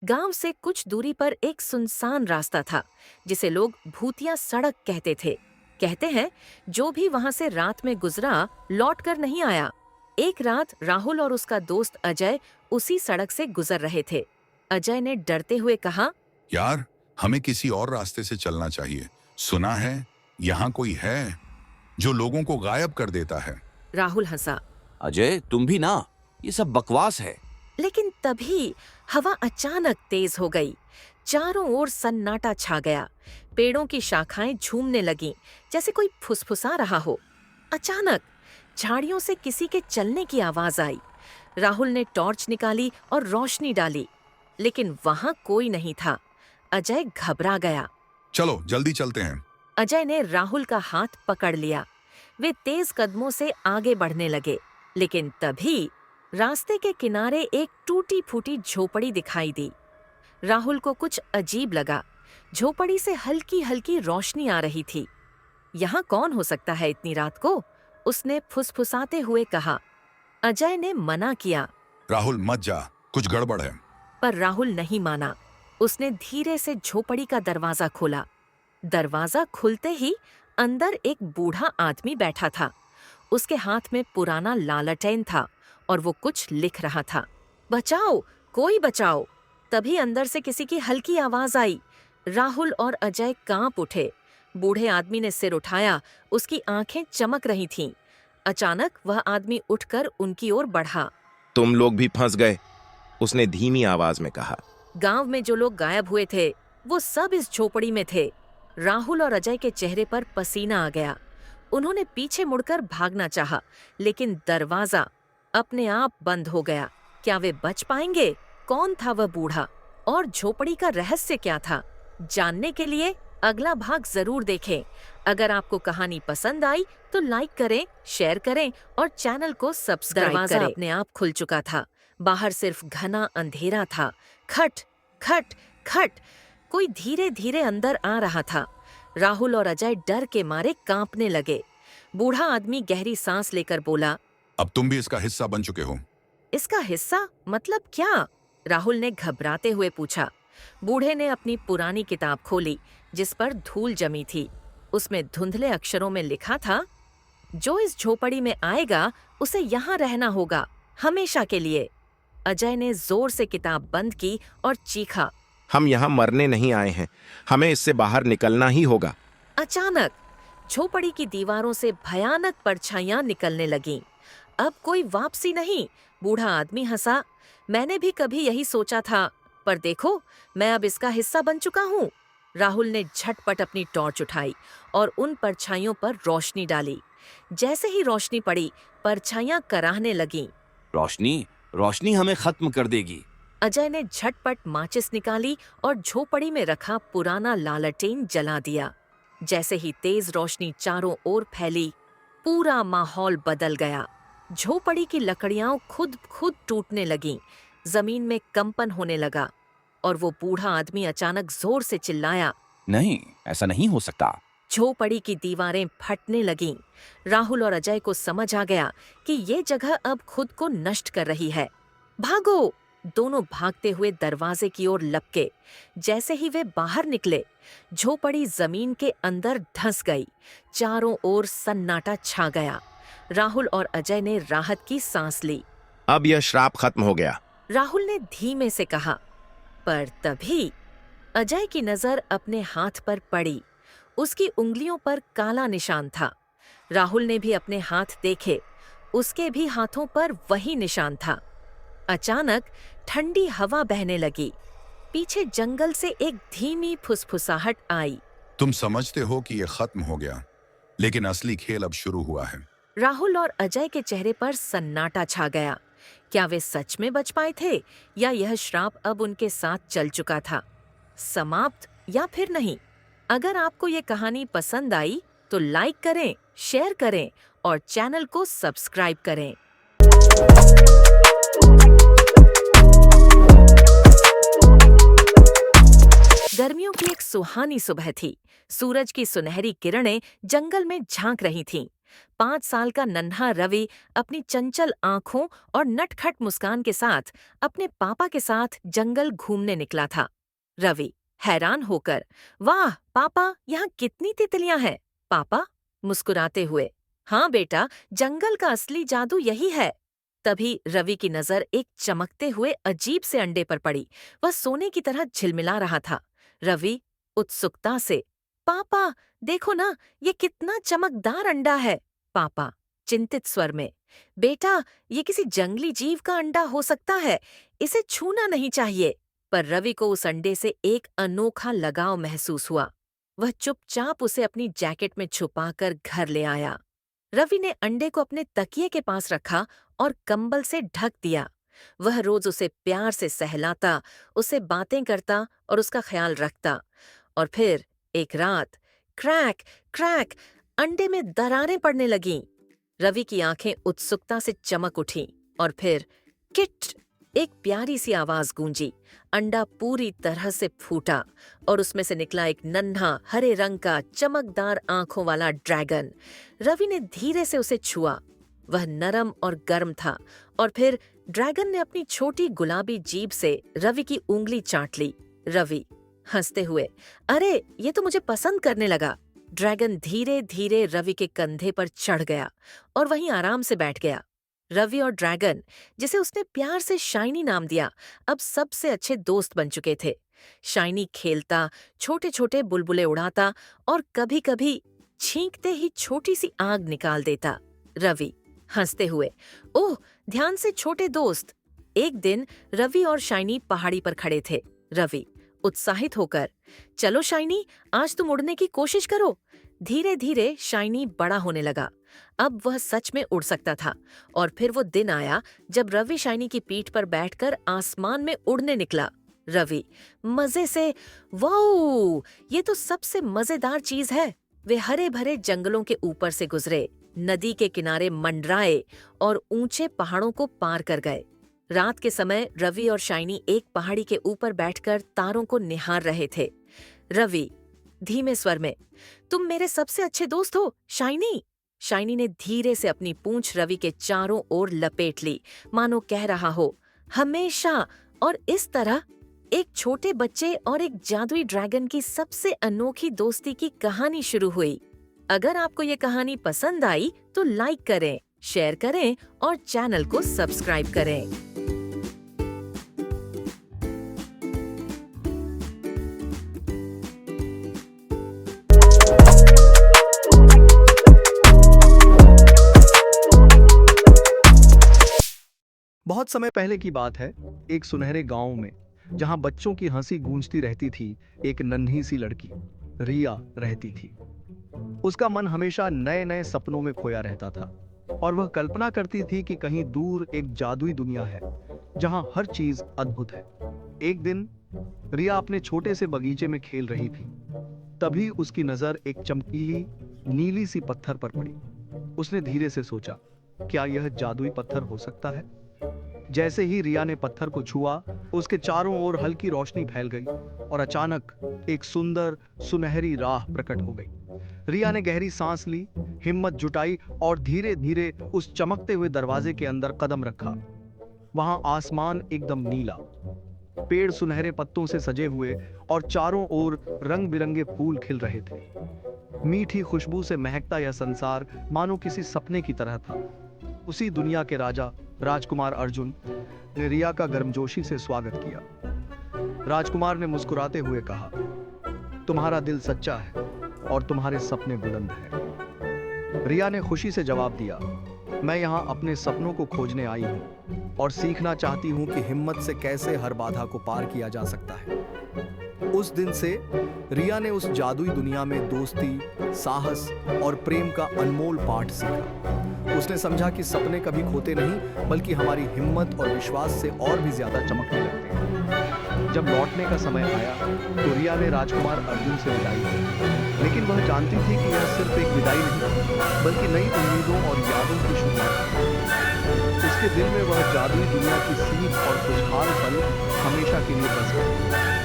गांव से कुछ दूरी पर एक सुनसान रास्ता था, जिसे लोग भूतिया सड़क कहते थे। कहते हैं, जो भी वहां से रात में गुजरा लौट कर नहीं आया। एक रात राहुल और उसका दोस्त अजय उसी सड़क से गुजर रहे थे। अजय ने डरते हुए कहा, यार, हमें किसी और रास्ते से चलना चाहिए। सुना है यहाँ कोई है जो लोगों को गायब कर देता है। राहुल हंसा। अजय, तुम भी ना, ये सब बकवास है। लेकिन तभी हवा अचानक तेज हो गई। चारों ओर सन्नाटा छा गया। पेड़ों की शाखाएं झूमने लगीं, जैसे कोई फुसफुसा रहा हो। अचानक झाड़ियों से किसी के चलने की आवाज आई। राहुल ने टॉर्च निकाली और रोशनी डाली, लेकिन वहां कोई नहीं था। अजय घबरा गया। चलो जल्दी चलते हैं। अजय ने राहुल का हाथ पकड़ लिया। वे तेज कदमों से आगे बढ़ने लगे, लेकिन तभी रास्ते के किनारे एक टूटी फूटी झोपड़ी दिखाई दी। राहुल को कुछ अजीब लगा। झोपड़ी से हल्की हल्की रोशनी आ रही थी। यहाँ कौन हो सकता है इतनी रात को? उसने फुसफुसाते हुए कहा। अजय ने मना किया, राहुल मत जा, कुछ गड़बड़ है। पर राहुल नहीं माना। उसने धीरे से झोपड़ी का दरवाजा खोला। दरवाजा खुलते ही अंदर एक बूढ़ा आदमी बैठा था। उसके हाथ में पुराना लालटेन था और वो कुछ लिख रहा था। बचाओ, कोई बचाओ! तभी अंदर से किसी की हल्की आवाज आई। राहुल और अजय कांप उठे। बूढ़े आदमी ने सिर उठाया। उसकी आंखें चमक रही थीं। अचानक वह आदमी उठकर उनकी ओर बढ़ा। तुम लोग भी फंस गए, उसने धीमी आवाज में कहा। गांव में जो लोग गायब हुए थे, वो सब इस झोपड़ी में थे। राहुल और अजय के चेहरे पर पसीना आ गया। उन्होंने पीछे मुड़कर भागना चाहा, लेकिन दरवाजा अपने आप बंद हो गया। क्या वे बच पाएंगे? कौन था वह बूढ़ा और झोपड़ी का रहस्य क्या था? जानने के लिए अगला भाग जरूर देखें। अगर आपको कहानी पसंद आई तो लाइक करें, शेयर करें और चैनल को सब्सक्राइब करें। दरवाजा अपने आप खुल चुका था। बाहर सिर्फ घना अंधेरा था। खट खट खट, कोई धीरे धीरे अंदर आ रहा था। राहुल और अजय डर के मारे कांपने लगे। बूढ़ा आदमी गहरी सांस लेकर बोला, अब तुम भी इसका हिस्सा बन चुके हो। इसका हिस्सा मतलब क्या? राहुल ने घबराते हुए पूछा। बूढ़े ने अपनी पुरानी किताब खोली, जिस पर धूल जमी थी। उसमें धुंधले अक्षरों में लिखा था, जो इस झोपड़ी में आएगा उसे यहाँ रहना होगा, हमेशा के लिए। अजय ने जोर से किताब बंद की और चीखा, हम यहाँ मरने नहीं आए हैं, हमें इससे बाहर निकलना ही होगा। अचानक झोपड़ी की दीवारों से भयानक परछाइयां निकलने लगीं। अब कोई वापसी नहीं। बूढ़ा आदमी हंसा। मैंने भी कभी यही सोचा था, पर देखो, मैं अब इसका हिस्सा बन चुका हूँ। राहुल ने झटपट अपनी टॉर्च उठाई और उन परछाइयों पर रोशनी डाली। जैसे ही रोशनी पड़ी, परछाइयां कराहने लगीं। रोशनी रोशनी हमें खत्म कर देगी। अजय ने झटपट माचिस निकाली और झोपड़ी में रखा पुराना लालटेन जला दिया। जैसे ही तेज रोशनी चारों ओर फैली, पूरा माहौल बदल गया। झोपड़ी की लकड़ियां खुद खुद टूटने लगीं। जमीन में कंपन होने लगा और वो बूढ़ा आदमी अचानक जोर से चिल्लाया, नहीं, ऐसा नहीं हो सकता। झोपड़ी की दीवारें फटने लगीं। राहुल और अजय को समझ आ गया कि ये जगह अब खुद को नष्ट कर रही है। भागो! दोनों भागते हुए दरवाजे की ओर लपके। जैसे ही वे बाहर निकले, झोपड़ी जमीन के अंदर धंस गई। चारों ओर सन्नाटा छा गया। राहुल और अजय ने राहत की सांस ली। अब यह श्राप खत्म हो गया, राहुल ने धीमे से कहा। पर तभी अजय की नजर अपने हाथ पर पड़ी। उसकी उंगलियों पर काला निशान था। राहुल ने भी अपने हाथ देखे। उसके भी हाथों पर वही निशान था। अचानक ठंडी हवा बहने लगी। पीछे जंगल से एक धीमी फुसफुसाहट आई। तुम समझते हो कि ये खत्म हो गया, लेकिन असली खेल अब शुरू हुआ है। राहुल और अजय के चेहरे पर सन्नाटा छा गया। क्या वे सच में बच पाए थे, या यह श्राप अब उनके साथ चल चुका था? समाप्त या फिर नहीं? अगर आपको ये कहानी पसंद आई तो लाइक करें, शेयर करें और चैनल को सब्सक्राइब करें। गर्मियों की एक सुहानी सुबह थी। सूरज की सुनहरी किरणें जंगल में झांक रही थीं। 5 साल का नन्हा रवि अपनी चंचल आंखों और नटखट मुस्कान के साथ अपने पापा के साथ जंगल घूमने निकला था। रवि हैरान होकर, वाह पापा, यहाँ कितनी तितलियां हैं। पापा मुस्कुराते हुए, हाँ बेटा, जंगल का असली जादू यही है। तभी रवि की नजर एक चमकते हुए अजीब से अंडे पर पड़ी। वह सोने की तरह झिलमिला रहा था। रवि उत्सुकता से, पापा देखो ना, ये कितना चमकदार अंडा है। पापा चिंतित स्वर में, बेटा ये किसी जंगली जीव का अंडा हो सकता है, इसे छूना नहीं चाहिए। पर रवि को उस अंडे से एक अनोखा लगाव महसूस हुआ। वह चुपचाप उसे अपनी जैकेट में छुपाकर घर ले आया। रवि ने अंडे को अपने तकिए के पास रखा और कंबल से ढक दिया। वह रोज उसे प्यार से सहलाता, उससे बातें करता और उसका ख्याल रखता। और फिर एक रात क्रैक क्रैक अंडे में दरारें पड़ने लगीं। रवि की आंखें उत्सुकता से चमक उठीं और फिर किट, एक प्यारी सी आवाज गूंजी। अंडा पूरी तरह से फूटा और उसमें से निकला एक नन्हा हरे रंग का चमकदार आंखों वाला ड्रैगन। रवि ने धीरे से उसे छुआ। वह नरम और गर्म था और फिर ड्रैगन ने अपनी छोटी गुलाबी जीभ से रवि की उंगली चाट ली। रवि हंसते हुए, अरे ये तो मुझे पसंद करने लगा। ड्रैगन धीरे धीरे रवि के कंधे पर चढ़ गया और वहीं आराम से बैठ गया। रवि और ड्रैगन, जिसे उसने प्यार से शाइनी नाम दिया, अब सबसे अच्छे दोस्त बन चुके थे। शाइनी खेलता, छोटे छोटे बुलबुले उड़ाता और कभी कभी छींकते ही छोटी सी आग निकाल देता। रवि हंसते हुए, ओह ध्यान से छोटे दोस्त। एक दिन रवि और शाइनी पहाड़ी पर खड़े थे। रवि उत्साहित होकर, चलो शाइनी, आज तुम उड़ने की कोशिश करो। धीरे धीरे शाइनी बड़ा होने लगा। अब वह सच में उड़ सकता था। और फिर वो दिन आया जब रवि शाइनी की पीठ पर बैठकर आसमान में उड़ने निकला। रवि मजे से, वाओ ये तो सबसे मजेदार चीज है। वे हरे भरे जंगलों के ऊपर से गुजरे, नदी के किनारे मंडराए और ऊंचे पहाड़ों को पार कर गए। रात के समय रवि और शाइनी एक पहाड़ी के ऊपर बैठकर तारों को निहार रहे थे। रवि धीमे स्वर में, तुम मेरे सबसे अच्छे दोस्त हो शाइनी। शाइनी ने धीरे से अपनी पूंछ रवि के चारों ओर लपेट ली, मानो कह रहा हो, हमेशा। और इस तरह एक छोटे बच्चे और एक जादुई ड्रैगन की सबसे अनोखी दोस्ती की कहानी शुरू हुई। अगर आपको ये कहानी पसंद आई तो लाइक करें, शेयर करें और चैनल को सब्सक्राइब करें। बहुत समय पहले की बात है, एक सुनहरे गांव में, जहां बच्चों की हंसी गूंजती रहती थी, एक नन्ही सी लड़की रिया रहती थी। उसका मन हमेशा नए नए सपनों में खोया रहता था और वह कल्पना करती थी कि कहीं दूर एक जादुई दुनिया है जहां हर चीज अद्भुत है। एक दिन रिया अपने छोटे से बगीचे में खेल रही थी। तभी उसकी नजर एक चमकीली नीली सी पत्थर पर पड़ी। उसने धीरे से सोचा, क्या यह जादुई पत्थर हो सकता है? जैसे ही रिया ने पत्थर को छुआ, उसके चारों ओर हल्की रोशनी फैल गई और अचानक एक सुंदर सुनहरी राह प्रकट हो गई। रिया ने गहरी सांस ली, हिम्मत जुटाई और धीरे धीरे उस चमकते हुए दरवाजे के अंदर कदम रखा। वहां आसमान एकदम नीला, पेड़ सुनहरे पत्तों से सजे हुए और चारों ओर रंग बिरंगे फूल खिल रहे थे। मीठी खुशबू से महकता यह संसार मानो किसी सपने की तरह था। उसी दुनिया के राजा राजकुमार अर्जुन ने रिया का गर्मजोशी से स्वागत किया। राजकुमार ने मुस्कुराते हुए कहा, तुम्हारा दिल सच्चा है और तुम्हारे सपने बुलंद हैं। रिया ने खुशी से जवाब दिया, मैं यहाँ अपने सपनों को खोजने आई हूँ और सीखना चाहती हूँ कि हिम्मत से कैसे हर बाधा को पार किया जा सकता है। उस दिन से रिया ने उस जादुई दुनिया में दोस्ती, साहस और प्रेम का अनमोल पाठ सीखा। उसने समझा कि सपने कभी खोते नहीं, बल्कि हमारी हिम्मत और विश्वास से और भी ज्यादा चमकने लगते हैं। जब लौटने का समय आया तो रिया ने राजकुमार अर्जुन से विदाई की, लेकिन वह जानती थी कि यह सिर्फ एक विदाई नहीं, बल्कि नई उम्मीदों और यादों की शुरुआत है। उसके दिल में वह जादुई दुनिया की सीख और खुशहाल पल हमेशा के लिए बस गई।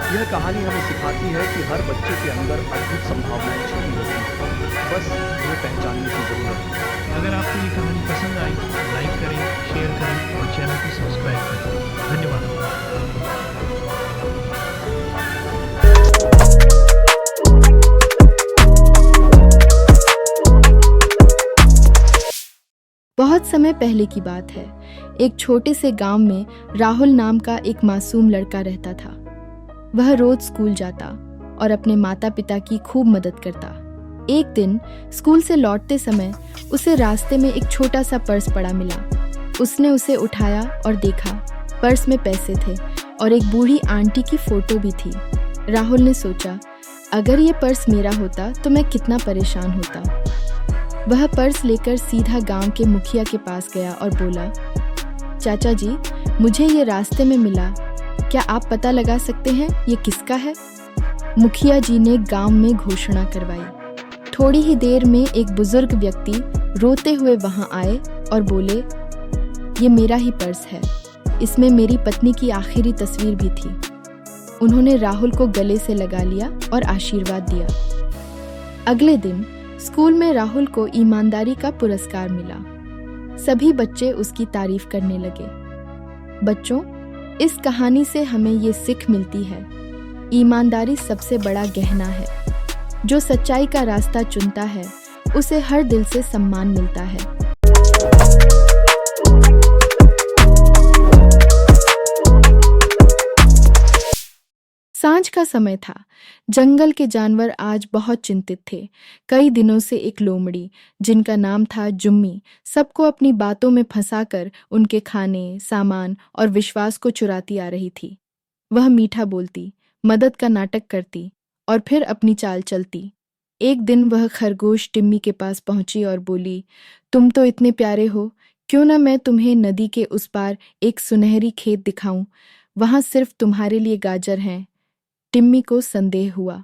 यह कहानी हमें सिखाती है कि हर बच्चे के अंदर अद्भुत संभावनाएं छिपी होती हैं। बस हमें पहचानने की जरूरत है। अगर आपको ये कहानी पसंद आई तो लाइक करें, शेयर करें और चैनल को सब्सक्राइब करें। धन्यवाद। बहुत समय पहले की बात है। एक छोटे से गांव में राहुल नाम का एक मासूम लड़का रहता था। वह रोज स्कूल जाता और अपने माता पिता की खूब मदद करता। एक दिन स्कूल से लौटते समय उसे रास्ते में एक छोटा सा पर्स पड़ा मिला। उसने उसे उठाया और देखा, पर्स में पैसे थे और एक बूढ़ी आंटी की फोटो भी थी। राहुल ने सोचा, अगर ये पर्स मेरा होता तो मैं कितना परेशान होता। वह पर्स लेकर सीधा गांव के मुखिया के पास गया और बोला, चाचा जी, मुझे ये रास्ते में मिला, क्या आप पता लगा सकते हैं ये किसका है? मुखिया जी ने गांव में घोषणा करवाई। थोड़ी ही देर में एक बुजुर्ग व्यक्ति रोते हुए वहां आए और बोले, ये मेरा ही पर्स है, इसमें मेरी पत्नी की आखिरी तस्वीर भी थी। उन्होंने राहुल को गले से लगा लिया और आशीर्वाद दिया। अगले दिन स्कूल में राहुल को ईमानदारी का पुरस्कार मिला। सभी बच्चे उसकी तारीफ करने लगे। बच्चों, इस कहानी से हमें ये सीख मिलती है, ईमानदारी सबसे बड़ा गहना है। जो सच्चाई का रास्ता चुनता है उसे हर दिल से सम्मान मिलता है। सांझ का समय था। जंगल के जानवर आज बहुत चिंतित थे। कई दिनों से एक लोमड़ी, जिनका नाम था जुम्मी, सबको अपनी बातों में फंसाकर उनके खाने, सामान और विश्वास को चुराती आ रही थी। वह मीठा बोलती, मदद का नाटक करती और फिर अपनी चाल चलती। एक दिन वह खरगोश टिम्मी के पास पहुंची और बोली, तुम तो इतने प्यारे हो, क्यों ना मैं तुम्हें नदी के उस पार एक सुनहरी खेत दिखाऊं, वहां सिर्फ तुम्हारे लिए गाजर हैं। टिम्मी को संदेह हुआ।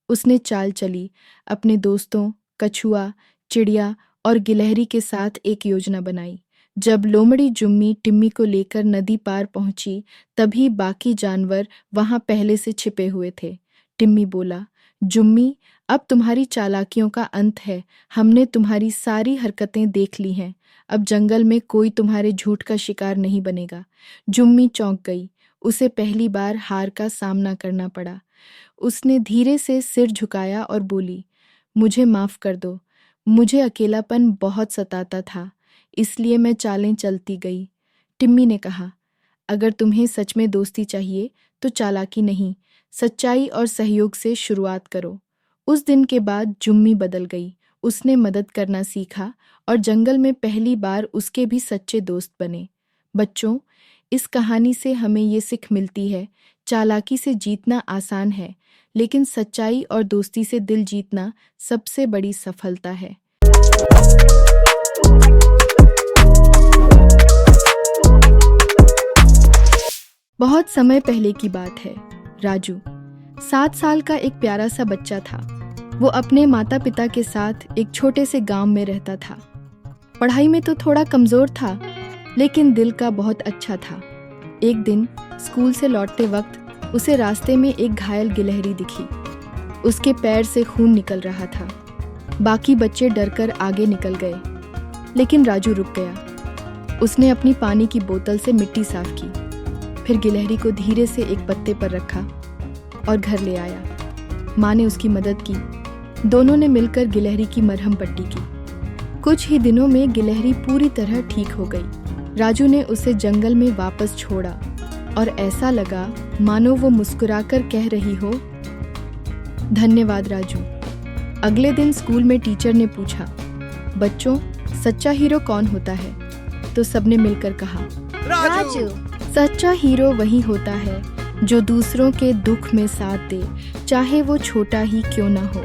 उसने चाल चली, अपने दोस्तों कछुआ, चिड़िया और गिलहरी के साथ एक योजना बनाई। जब लोमड़ी जुम्मी टिम्मी को लेकर नदी पार पहुंची, तभी बाकी जानवर वहां पहले से छिपे हुए थे। टिम्मी बोला, जुम्मी, अब तुम्हारी चालाकियों का अंत है। हमने तुम्हारी सारी हरकतें देख ली हैं। अब जंगल में कोई तुम्हारे झूठ का शिकार नहीं बनेगा। जुम्मी चौंक गई। उसे पहली बार हार का सामना करना पड़ा। उसने धीरे से सिर झुकाया और बोली, मुझे माफ कर दो, मुझे अकेलापन बहुत सताता था, इसलिए मैं चालें चलती गई। टिम्मी ने कहा, अगर तुम्हें सच में दोस्ती चाहिए तो चालाकी नहीं, सच्चाई और सहयोग से शुरुआत करो। उस दिन के बाद जुम्मी बदल गई। उसने मदद करना सीखा और जंगल में पहली बार उसके भी सच्चे दोस्त बने। बच्चों, इस कहानी से हमें ये सीख मिलती है, चालाकी से जीतना आसान है, लेकिन सच्चाई और दोस्ती से दिल जीतना सबसे बड़ी सफलता है। बहुत समय पहले की बात है। राजू 7 साल का एक प्यारा सा बच्चा था। वो अपने माता पिता के साथ एक छोटे से गांव में रहता था। पढ़ाई में तो थोड़ा कमजोर था, लेकिन दिल का बहुत अच्छा था। एक दिन स्कूल से लौटते वक्त उसे रास्ते में एक घायल गिलहरी दिखी। उसके पैर से खून निकल रहा था। बाकी बच्चे डरकर आगे निकल गए, लेकिन राजू रुक गया। उसने अपनी पानी की बोतल से मिट्टी साफ की, फिर गिलहरी को धीरे से एक पत्ते पर रखा और घर ले आया। माँ ने उसकी मदद की। दोनों ने मिलकर गिलहरी की मरहम पट्टी की। कुछ ही दिनों में गिलहरी पूरी तरह ठीक हो गई। राजू ने उसे जंगल में वापस छोड़ा और ऐसा लगा मानो वो मुस्कुराकर कह रही हो, धन्यवाद राजू। अगले दिन स्कूल में टीचर ने पूछा, बच्चों, सच्चा हीरो कौन होता है? तो सबने मिलकर कहा, राजू। सच्चा हीरो वही होता है जो दूसरों के दुख में साथ दे, चाहे वो छोटा ही क्यों ना हो।